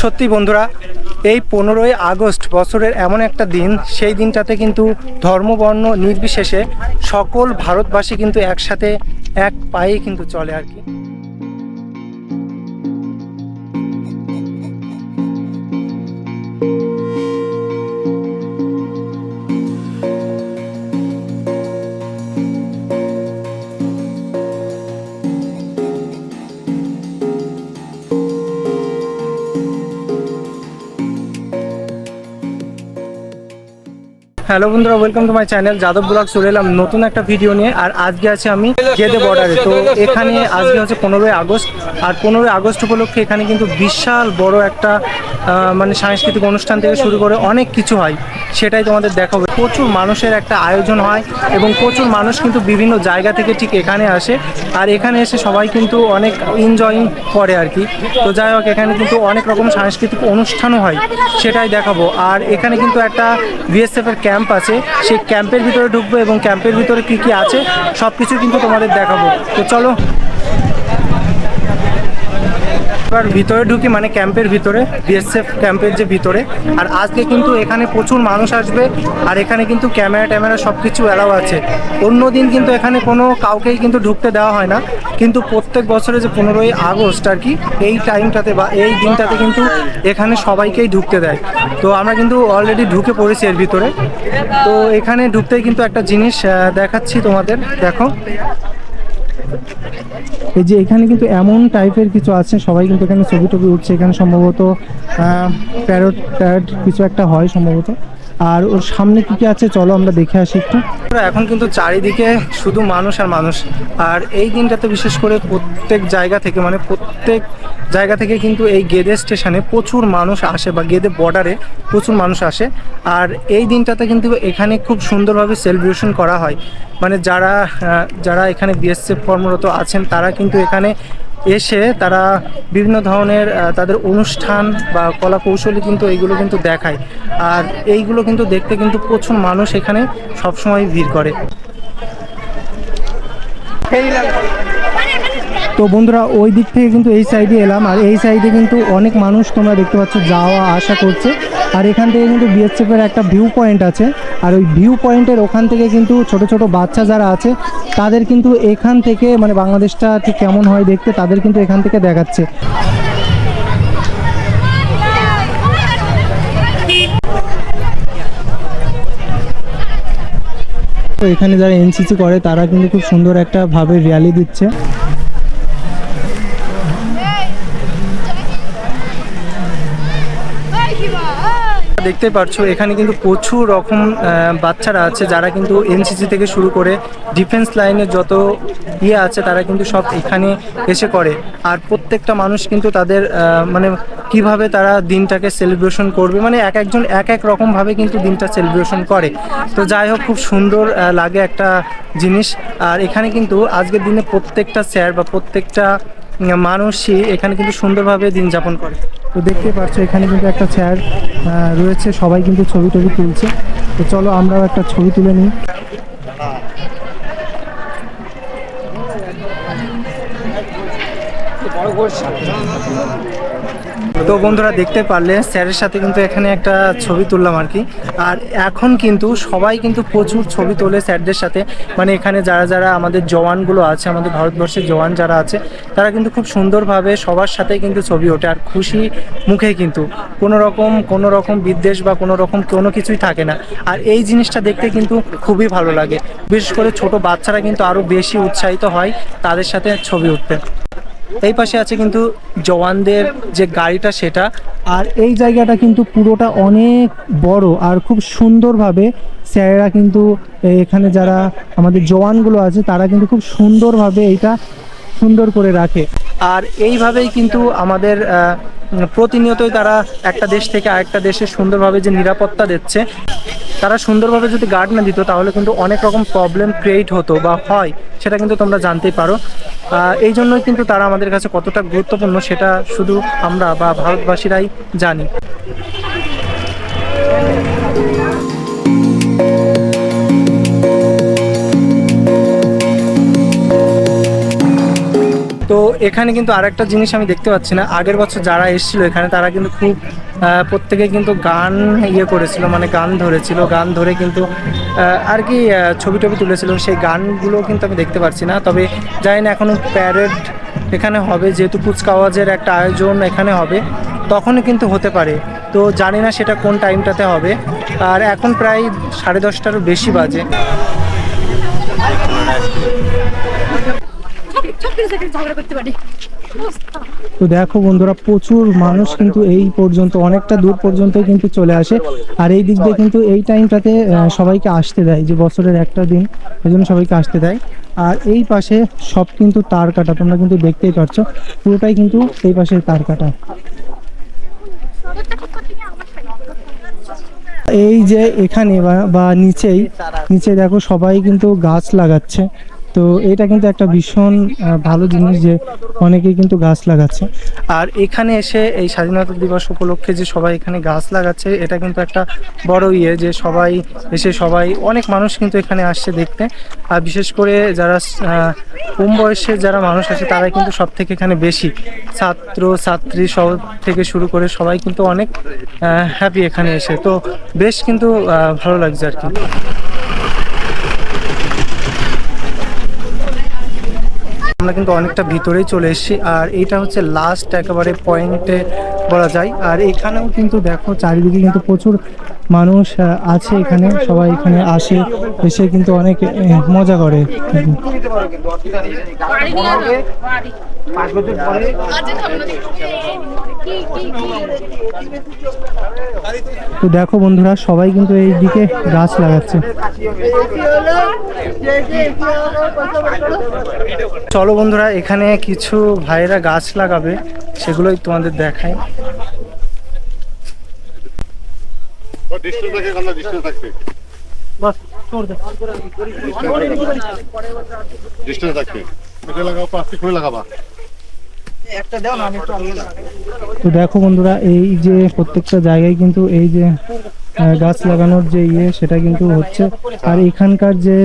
সত্যি বন্ধুরা, এই 15ই আগস্ট বছরের এমন একটা দিন, সেই দিনটাতে কিন্তু ধর্ম বর্ণ নির্বিশেষে সকল ভারতবাসী কিন্তু একসাথে এক পায়ে কিন্তু চলে আর কি। হ্যালো বন্ধুরা, welcome to my channel Yadav blog. চলে এলাম নতুন একটা ভিডিও নিয়ে। আর আজকে আছে আমি গেদে বর্ডারে। তো এখানে আজকে হচ্ছে 15ই আগস্ট, আর 15ই আগস্ট উপলক্ষে এখানে কিন্তু বিশাল বড় একটা মানে সাংস্কৃতিক অনুষ্ঠান থেকে শুরু করে অনেক কিছু হয়, সেটাই তোমাদের দেখাবো। প্রচুর মানুষের একটা আয়োজন হয় এবং প্রচুর মানুষ কিন্তু বিভিন্ন জায়গা থেকে ঠিক এখানে আসে, আর এখানে এসে সবাই কিন্তু অনেক এনজয়িং করে আর কি। তো যাই হোক, এখানে কিন্তু অনেক রকম সাংস্কৃতিক অনুষ্ঠানও হয়, সেটাই দেখাবো। আর এখানে কিন্তু একটা বিএসএফের ক্যাম্প আছে, সেই ক্যাম্পের ভিতরে ঢুকবো এবং ক্যাম্পের ভিতরে কি কি আছে সব কিছু কিন্তু তোমাদের দেখাবো। তো চলো এবার ভিতরে ঢুকি, মানে ক্যাম্পের ভিতরে, বিএসএফ ক্যাম্পের যে ভিতরে। আর আজকে কিন্তু এখানে প্রচুর মানুষ আসবে, আর এখানে কিন্তু ক্যামেরা সব কিছু অ্যালাউ আছে। অন্য দিন কিন্তু এখানে কোনো কাউকেই কিন্তু ঢুকতে দেওয়া হয় না, কিন্তু প্রত্যেক বছরে যে 15ই আগস্ট আর কি, এই টাইমটাতে বা এই দিনটাতে কিন্তু এখানে সবাইকেই ঢুকতে দেয়। তো আমরা কিন্তু অলরেডি ঢুকে পড়েছি এর ভিতরে। তো এখানে ঢুকতেই কিন্তু একটা জিনিস দেখাচ্ছি তোমাদের, দেখো। এই যে এখানে কিন্তু এমন টাইপের কিছু আছে, সবাই কিন্তু এখানে ছবি টবি উঠছে। এখানে সম্ভবত প্যারট কিছু একটা হয় সম্ভবত। আর ওর সামনে কি কি আছে চলো আমরা দেখে আসি একটু। এখন কিন্তু চারিদিকে শুধু মানুষ আর মানুষ। আর এই দিনটাতে বিশেষ করে প্রত্যেক জায়গা থেকে, মানে প্রত্যেক জায়গা থেকে কিন্তু এই গেদে স্টেশনে প্রচুর মানুষ আসে, বা গেদে বর্ডারে প্রচুর মানুষ আসে। আর এই দিনটাতে কিন্তু এখানে খুব সুন্দরভাবে সেলিব্রেশন করা হয়। মানে যারা এখানে বিএসএফ কর্মরত আছেন, তারা কিন্তু এখানে এসে তারা বিভিন্ন ধরনের তাদের অনুষ্ঠান বা কলা কৌশলী কিন্তু এইগুলো কিন্তু দেখায়। আর এইগুলো কিন্তু দেখতে কিন্তু প্রচুর মানুষ এখানে সবসময় ভিড় করে। তো বন্ধুরা, ওই দিক থেকে কিন্তু এই সাইডে এলাম, আর এই সাইডে কিন্তু অনেক মানুষ তোমরা দেখতে পাচ্ছ যাওয়া আসা করছে। আর এখান থেকে কিন্তু বিএসএফের একটা ভিউ পয়েন্ট আছে, আর ওই ভিউ পয়েন্টের ওখান থেকে কিন্তু ছোট ছোট বাচ্চা যারা আছে তাদের কিন্তু এখান থেকে, মানে বাংলাদেশটা ঠিক কেমন হয় দেখতে, তাদের কিন্তু এখান থেকে দেখাচ্ছে। তো এখানে যারা এনসিসি করে তারা কিন্তু খুব সুন্দর একটা ভাবে র্যালি দিচ্ছে। দেখতে পাচ্ছো এখানে কিন্তু প্রচুর রকম বাচ্চারা আছে, যারা কিন্তু এনসিসি থেকে শুরু করে ডিফেন্স লাইনের যত আছে তারা কিন্তু সব এখানে এসে করে। আর প্রত্যেকটা মানুষ কিন্তু তাদের মানে কিভাবে তারা দিনটাকে সেলিব্রেশন করবে, মানে এক একজন এক এক রকমভাবে কিন্তু দিনটা সেলিব্রেশন করে। তো যাই হোক, খুব সুন্দর লাগে একটা জিনিস। আর এখানে কিন্তু আজকের দিনে প্রত্যেকটা স্যার বা প্রত্যেকটা মানুষই এখানে কিন্তু সুন্দরভাবে দিন যাপন করে। তো দেখতে পাচ্ছ এখানে কিন্তু একটা স্যার রয়েছে, সবাই কিন্তু ছবি টবি তুলছে। তো চলো আমরাও একটা ছবি তুলে নিই। তো বন্ধুরা, দেখতে পারলে স্যারের সাথে কিন্তু এখানে একটা ছবি তুললাম আর কি। আর এখন কিন্তু সবাই কিন্তু প্রচুর ছবি তোলে স্যারদের সাথে। মানে এখানে যারা যারা আমাদের জওয়ানগুলো আছে, আমাদের ভারতবর্ষের জওয়ান যারা আছে, তারা কিন্তু খুব সুন্দরভাবে সবার সাথেই কিন্তু ছবি ওঠে। আর খুশি মুখে কিন্তু কোনো রকম বিদ্বেষ বা কোনো কিছুই থাকে না। আর এই জিনিসটা দেখতে কিন্তু খুবই ভালো লাগে। বিশেষ করে ছোট বাচ্চারা কিন্তু আরও বেশি উৎসাহিত হয় তাদের সাথে ছবি উঠতে। এই পাশে আছে কিন্তু জওয়ানদের যে গাড়িটা, সেটা। আর এই জায়গাটা কিন্তু পুরোটা অনেক বড়, আর খুব সুন্দরভাবে স্যারেরা কিন্তু এখানে যারা আমাদের জওয়ানগুলো আছে তারা কিন্তু খুব সুন্দরভাবে এইটা সুন্দর করে রাখে। আর এইভাবেই কিন্তু আমাদের প্রতিনিয়তই তারা একটা দেশ থেকে আরেকটা দেশে সুন্দরভাবে যে নিরাপত্তা দিচ্ছে, তারা সুন্দরভাবে যদি গার্ড না দিত তাহলে কিন্তু অনেক রকম প্রবলেম ক্রিয়েট হতো বা হয়, সেটা কিন্তু তোমরা জানতেই পারো। এই জন্যই কিন্তু তারা আমাদের কাছে কতটা গুরুত্বপূর্ণ সেটা শুধু আমরা বা ভারতবাসীরাই জানি। তো এখানে কিন্তু আরেকটা জিনিস আমি দেখতে পাচ্ছি না, আগের বছর যারা এসেছিল এখানে তারা কিন্তু খুব প্রত্যেকে কিন্তু গান করেছিল, মানে গান ধরেছিল, গান ধরে কিন্তু আর কি ছবি টবি তুলেছিল। সেই গানগুলো কিন্তু আমি দেখতে পাচ্ছি না, তবে জানি না এখনও প্যারেড এখানে হবে, যেহেতু কুচকাওয়াজের একটা আয়োজন এখানে হবে, তখনই কিন্তু হতে পারে। তো জানি না সেটা কোন টাইমটাতে হবে। আর এখন প্রায় 10:30টারও বেশি বাজে। তো দেখো বন্ধুরা, প্রচুর মানুষ কিন্তু এই পর্যন্ত, অনেকটা দূর পর্যন্ত কিন্তু চলে আসে। আর এই দিক দিয়ে কিন্তু এই টাইমটাতে সবাইকে আসতে দেয়, যে বছরের একটা দিন, এই জন্য সবাইকে আসতে দেয়। আর এই পাশে সব কিন্তু তার কাটা, তোমরা কিন্তু দেখতেই পাচ্ছ, পুরোটাই কিন্তু এই পাশে তার কাটা। এই যে এখানে বা নিচে দেখো সবাই কিন্তু গাছ লাগাচ্ছে। তো এটা কিন্তু একটা ভীষণ ভালো জিনিস যে অনেকেই কিন্তু গাছ লাগাচ্ছে। আর এখানে এসে এই স্বাধীনতা দিবস উপলক্ষে যে সবাই এখানে গাছ লাগাচ্ছে, এটা কিন্তু একটা বড় যে সবাই এসে, অনেক মানুষ কিন্তু এখানে আসছে দেখতে। আর বিশেষ করে যারা কম বয়সে যারা মানুষ আছে তারা কিন্তু সব থেকে এখানে বেশি, ছাত্র ছাত্রী সব থেকে শুরু করে সবাই কিন্তু অনেক হ্যাপি এখানে এসে। তো বেশ কিন্তু ভালো লাগছে আর কি। আমরা কিন্তু অনেকটা ভিতরেই চলে এসেছি, আর এইটা হচ্ছে লাস্ট একেবারে পয়েন্টে বলা যায়। আর এখানেও কিন্তু দেখো চারিদিকে কিন্তু প্রচুর মানুষ আছে, এখানে সবাই এখানে আসে, এসে কিন্তু অনেক মজা করে। তো দেখো বন্ধুরা, সবাই কিন্তু এই দিকে গাছ লাগাচ্ছে। চলো বন্ধুরা, এখানে কিছু ভাইরা গাছ লাগাবে, সেগুলোই তোমাদের দেখাই। তো দেখো বন্ধুরা, এই যে প্রত্যেকটা জায়গায় কিন্তু এই যে গাছ লাগানোর যে সেটা কিন্তু হচ্ছে। আর এখানকার যে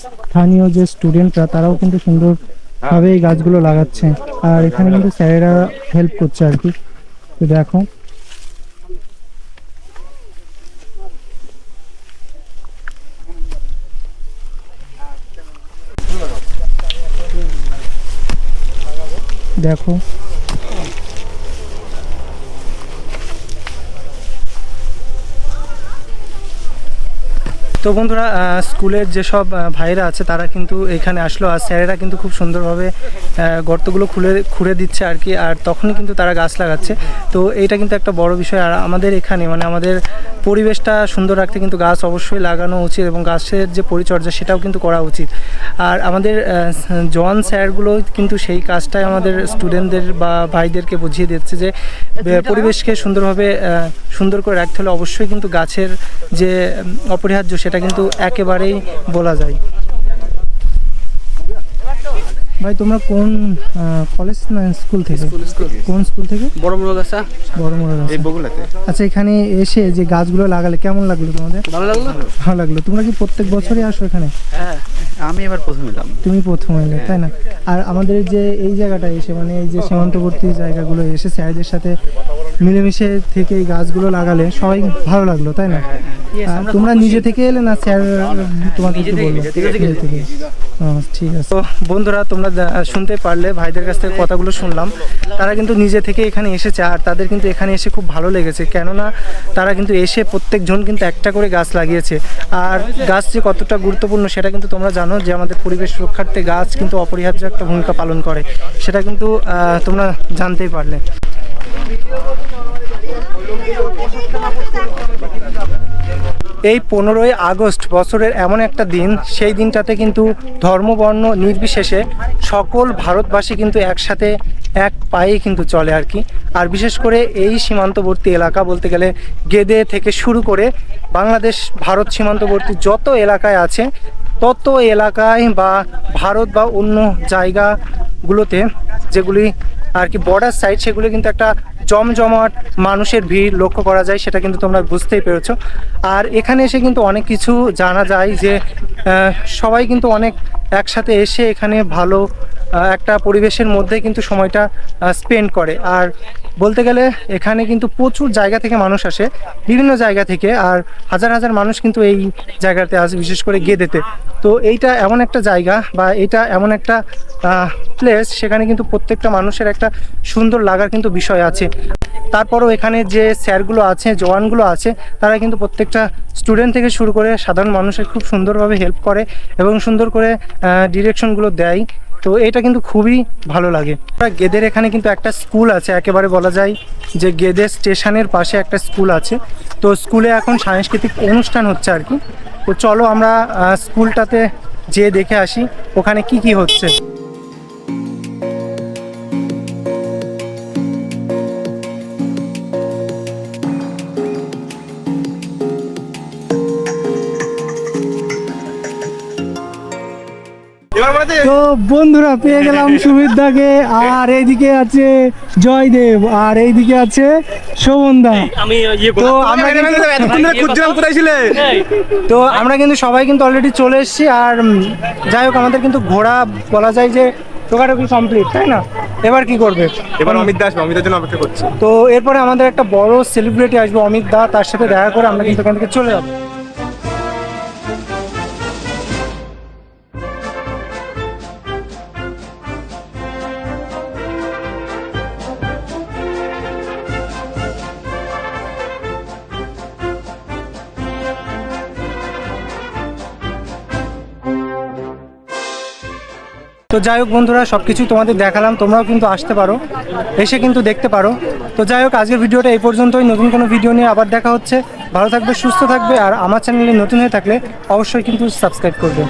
স্থানীয় যে স্টুডেন্টরা, তারাও কিন্তু সুন্দরভাবে এই গাছগুলো লাগাচ্ছে। আর এখানে কিন্তু স্যারেরা হেল্প করছে আর কি। তো দেখো, দেখো তো বন্ধুরা, স্কুলের যেসব ভাইরা আছে তারা কিন্তু এখানে আসলো, আর স্যারেরা কিন্তু খুব সুন্দরভাবে গর্তগুলো খুঁড়ে দিচ্ছে আর কি। আর তখনই কিন্তু তারা গাছ লাগাচ্ছে। তো এইটা কিন্তু একটা বড় বিষয়। আর আমাদের এখানে, মানে আমাদের পরিবেশটা সুন্দর রাখতে কিন্তু গাছ অবশ্যই লাগানো উচিত, এবং গাছের যে পরিচর্যা সেটাও কিন্তু করা উচিত। আর আমাদের জওয়ান স্যারগুলো কিন্তু সেই কাজটাই আমাদের স্টুডেন্টদের বা ভাইদেরকে বুঝিয়ে দিচ্ছে যে পরিবেশকে সুন্দর করে রাখতে হলে অবশ্যই কিন্তু গাছের যে অপরিহার্য সেটা কিন্তু একেবারেই বলা যায়। ভাই, তোমরা কোন কলেজ না স্কুল থেকে? কোন স্কুল থেকে? বড় মুরগাছা। এই বগুড়াতে। আচ্ছা, এখানে এসে যে গাছগুলো লাগালে কেমন লাগলো তোমাদের? ভালো লাগলো। তোমরা কি প্রত্যেক বছরই আসো এখানে? হ্যাঁ, আমি এবার প্রথম এলাম। তুমি প্রথম এলে, তাই না? আর আমাদের যে এই জায়গাটা এসে, মানে এই যে সীমান্তবর্তী জায়গাগুলো এসে স্যারদের সাথে মিলেমিশে থেকে এই গাছগুলো লাগালে সবাই ভালো লাগলো, তাই না? তোমরা নিজে থেকে এলে না স্যার তোমাদেরকে বললো? নিজে থেকে। ঠিক আছে। তো বন্ধুরা, তোমরা শুনতে পারলে, ভাইদের কাছ থেকে কথাগুলো শুনলাম, তারা কিন্তু নিজে থেকে এখানে এসেছে। আর তাদের কিন্তু এখানে এসে খুব ভালো লেগেছে, কেননা তারা কিন্তু এসে প্রত্যেকজন কিন্তু একটা করে গাছ লাগিয়েছে। আর গাছ যে কতটা গুরুত্বপূর্ণ সেটা কিন্তু তোমরা জানো, যে আমাদের পরিবেশ রক্ষার্থে গাছ কিন্তু অপরিহার্য একটা ভূমিকা পালন করে, সেটা কিন্তু তোমরা জানতেই পারলে। এই 15ই আগস্ট বছরের এমন একটা দিন, সেই দিনটাতে কিন্তু ধর্ম বর্ণ নির্বিশেষে সকল ভারতবাসী কিন্তু একসাথে এক পায়েই কিন্তু চলে আর কি। আর বিশেষ করে এই সীমান্তবর্তী এলাকা বলতে গেলে গেদে থেকে শুরু করে বাংলাদেশ ভারত সীমান্তবর্তী যত এলাকায় আছে, তত এলাকায় বা ভারত বা অন্য জায়গাগুলোতে যেগুলি আর কি বর্ডার সাইড, সেগুলো কিন্তু একটা জমজমাট মানুষের ভিড় লক্ষ্য করা যায়, সেটা কিন্তু তোমরা বুঝতেই পেরেছো। আর এখানে এসে কিন্তু অনেক কিছু জানা যায়, যে সবাই কিন্তু অনেক একসাথে এসে এখানে ভালো একটা পরিবেশের মধ্যে কিন্তু সময়টা স্পেন্ড করে। আর বলতে গেলে এখানে কিন্তু প্রচুর জায়গা থেকে মানুষ আসে, বিভিন্ন জায়গা থেকে, আর হাজার হাজার মানুষ কিন্তু এই জায়গাতে আসে, বিশেষ করে গেদেতে। তো এইটা এমন একটা জায়গা বা এটা এমন একটা প্লেস, সেখানে কিন্তু প্রত্যেকটা মানুষের একটা সুন্দর লাগার কিন্তু বিষয় আছে। তারপরেও এখানে যে স্যারগুলো আছে, জওয়ানগুলো আছে, তারা কিন্তু প্রত্যেকটা স্টুডেন্ট থেকে শুরু করে সাধারণ মানুষের খুব সুন্দরভাবে হেল্প করে এবং সুন্দর করে ডিরেকশনগুলো দেয়। তো এটা কিন্তু খুবই ভালো লাগে। গেদের এখানে কিন্তু একটা স্কুল আছে, একেবারে বলা যায় যে গেদে স্টেশনের পাশে একটা স্কুল আছে। তো স্কুলে এখন সাংস্কৃতিক অনুষ্ঠান হচ্ছে আর কি। তো চলো আমরা স্কুলটাতে যেয়ে দেখে আসি ওখানে কি কি হচ্ছে। তো বন্ধুরা পেয়ে গেলাম সুমিতদাকে, আর এইদিকে আছে জয়দেব, আর এইদিকে আছে শোভনদা। তো আমরা তো আমরা কিন্তু সবাই কিন্তু অলরেডি চলে এসেছি। আর যাই হোক, আমাদের কিন্তু ঘোরা বলা যায় যে টোকাটুকি কমপ্লিট, তাই না? এবার কি করবে? এবার অমিত দা আসবে, অমিতের জন্য অপেক্ষা করছি। তো এরপরে আমাদের একটা বড় সেলিব্রিটি আসবে, অমিত দা, তার সাথে দেখা করে আমরা কিন্তু এখান থেকে চলে যাবো। তো যাই হোক বন্ধুরা, সব কিছুই তোমাদের দেখালাম, তোমরাও কিন্তু আসতে পারো, এসে কিন্তু দেখতে পারো। তো যাই হোক, আজকের ভিডিওটা এই পর্যন্তই। নতুন কোনো ভিডিও নিয়ে আবার দেখা হচ্ছে। ভালো থাকবে, সুস্থ থাকবে, আর আমার চ্যানেলে নতুন হয়ে থাকলে অবশ্যই কিন্তু সাবস্ক্রাইব করবে।